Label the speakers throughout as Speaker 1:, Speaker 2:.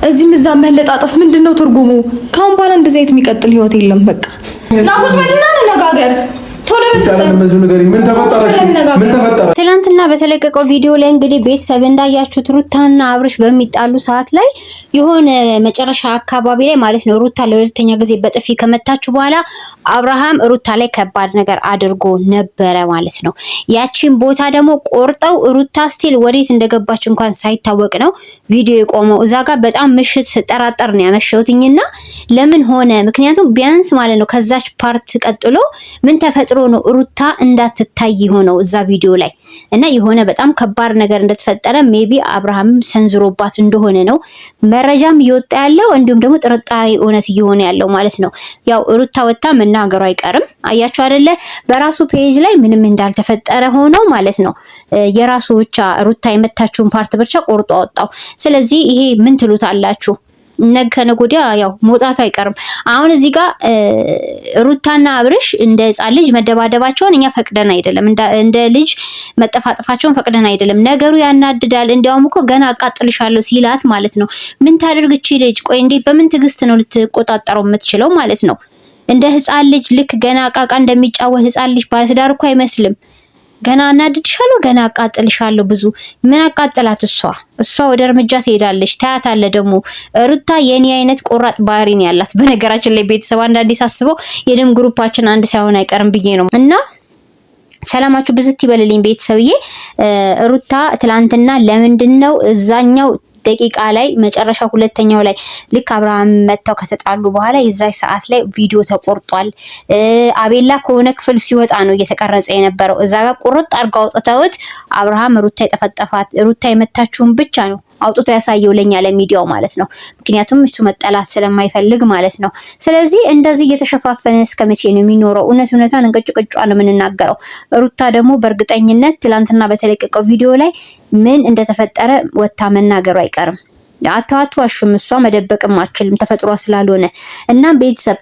Speaker 1: እዚህም እዛ መለጣጠፍ ምንድነው ትርጉሙ? ካሁን በኋላ እንደዚህ አይነት የሚቀጥል ህይወት የለም። በቃ ናቁጭ በልና ነጋገር
Speaker 2: ትላንትና በተለቀቀው ቪዲዮ ላይ እንግዲህ ቤተሰብ እንዳያችሁት ሩታና አብርሽ በሚጣሉ ሰዓት ላይ የሆነ መጨረሻ አካባቢ ላይ ማለት ነው ሩታ ለሁለተኛ ጊዜ በጥፊ ከመታችሁ በኋላ አብርሃም ሩታ ላይ ከባድ ነገር አድርጎ ነበረ ማለት ነው። ያቺን ቦታ ደግሞ ቆርጠው ሩታ ስቲል ወዴት እንደገባች እንኳን ሳይታወቅ ነው ቪዲዮ የቆመው። እዛ ጋር በጣም ምሽት ስጠራጠር ነው ያመሸሁትኝና ለምን ሆነ? ምክንያቱም ቢያንስ ማለት ነው ከዛች ፓርት ቀጥሎ ምን ተፈጥሮ ነው ሩታ እንዳትታይ ሆነው እዛ ቪዲዮ ላይ እና የሆነ በጣም ከባድ ነገር እንደተፈጠረ ሜቢ አብርሃም ሰንዝሮባት እንደሆነ ነው መረጃም እየወጣ ያለው፣ እንዲሁም ደግሞ ጥርጣሬ እውነት እየሆነ ያለው ማለት ነው። ያው ሩታ ወጣ መናገሩ አይቀርም። አያችሁ አይደለ? በራሱ ፔጅ ላይ ምንም እንዳልተፈጠረ ሆኖ ማለት ነው የራሱ ብቻ ሩታ የመታችውን ፓርት ብቻ ቆርጦ አወጣው። ስለዚህ ይሄ ምን ትሉታላችሁ? ነገ ወዲያ ያው መውጣቱ አይቀርም። አሁን እዚህ ጋር ሩታና አብርሽ እንደ ሕፃን ልጅ መደባደባቸውን እኛ ፈቅደን አይደለም፣ እንደ ልጅ መጠፋጠፋቸውን ፈቅደን አይደለም። ነገሩ ያናድዳል። እንዲያውም እኮ ገና አቃጥልሻለሁ ሲላት ማለት ነው ምን ታደርግ እቺ ልጅ? ቆይ እንዴት በምን ትዕግስት ነው ልትቆጣጠረው የምትችለው ማለት ነው? እንደ ሕፃን ልጅ ልክ ገና አቃቃ እንደሚጫወት ሕፃን ልጅ ባለትዳር እኮ አይመስልም። ገና አናድድሻለሁ፣ ገና አቃጥልሻለሁ። ብዙ ምን አቃጥላት? እሷ ወደ እርምጃ ትሄዳለች። ታያታለ ደግሞ ሩታ የኔ አይነት ቆራጥ ባህሪ ነው ያላት። በነገራችን ላይ ቤተሰብ አንዳንዴ ሳስበው የደም ግሩፓችን አንድ ሳይሆን አይቀርም ብዬ ነው። እና ሰላማችሁ ብዝት ይበልልኝ ቤተሰብዬ። ሩታ ትላንትና ለምንድነው እዛኛው ደቂቃ ላይ መጨረሻ ሁለተኛው ላይ ልክ አብርሃም መጣው ከተጣሉ በኋላ የዛይ ሰዓት ላይ ቪዲዮ ተቆርጧል። አቤላ ከሆነ ክፍል ሲወጣ ነው እየተቀረጸ የነበረው። እዛ ጋር ቁርጥ አድርገው አውጥተውት አብርሃም ሩታ የጠፈጠፋት ሩታ የመታችውን ብቻ ነው አውጥቶ ያሳየው ለኛ ለሚዲያው ማለት ነው። ምክንያቱም እሱ መጠላት ስለማይፈልግ ማለት ነው። ስለዚህ እንደዚህ እየተሸፋፈነ እስከመቼ ነው የሚኖረው? እውነቷን እንቅጭቅጫ ነው የምንናገረው። ሩታ ደግሞ በእርግጠኝነት ትላንትና በተለቀቀው ቪዲዮ ላይ ምን እንደተፈጠረ ወታ መናገሩ አይቀርም። አትዋሹም። እሷ መደበቅም አትችልም ተፈጥሯ ስላልሆነ። እና ቤተሰብ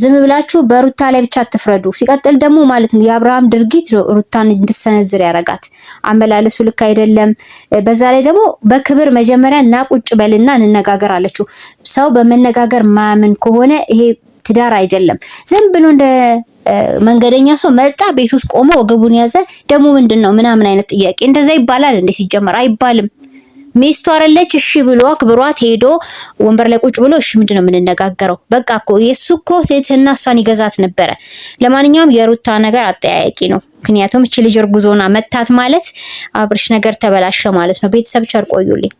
Speaker 2: ዝም ብላችሁ በሩታ ላይ ብቻ አትፍረዱ። ሲቀጥል ደግሞ ማለት ነው የአብርሃም ድርጊት ሩታን እንድትሰነዝር ያረጋት። አመላለሱ ልክ አይደለም። በዛ ላይ ደግሞ በክብር መጀመሪያ እና ቁጭ በልና እንነጋገር አለችው። ሰው በመነጋገር ማያምን ከሆነ ይሄ ትዳር አይደለም። ዝም ብሎ እንደ መንገደኛ ሰው መጣ ቤት ውስጥ ቆሞ ወገቡን ያዘ ደግሞ ምንድነው ምናምን አይነት ጥያቄ እንደዛ ይባላል እንዴ? ሲጀመር አይባልም። ሚስቱ አይደለች? እሺ ብሎ አክብሯት ሄዶ ወንበር ላይ ቁጭ ብሎ እሺ ምንድነው የምንነጋገረው? በቃ እኮ የሱ እኮ ትህትና እሷን ይገዛት ነበረ። ለማንኛውም የሩታ ነገር አጠያያቂ ነው። ምክንያቱም እቺ ልጅ እርጉዞና መታት ማለት አብርሽ ነገር ተበላሸ ማለት ነው። ቤተሰብ ቸር ቆዩልኝ።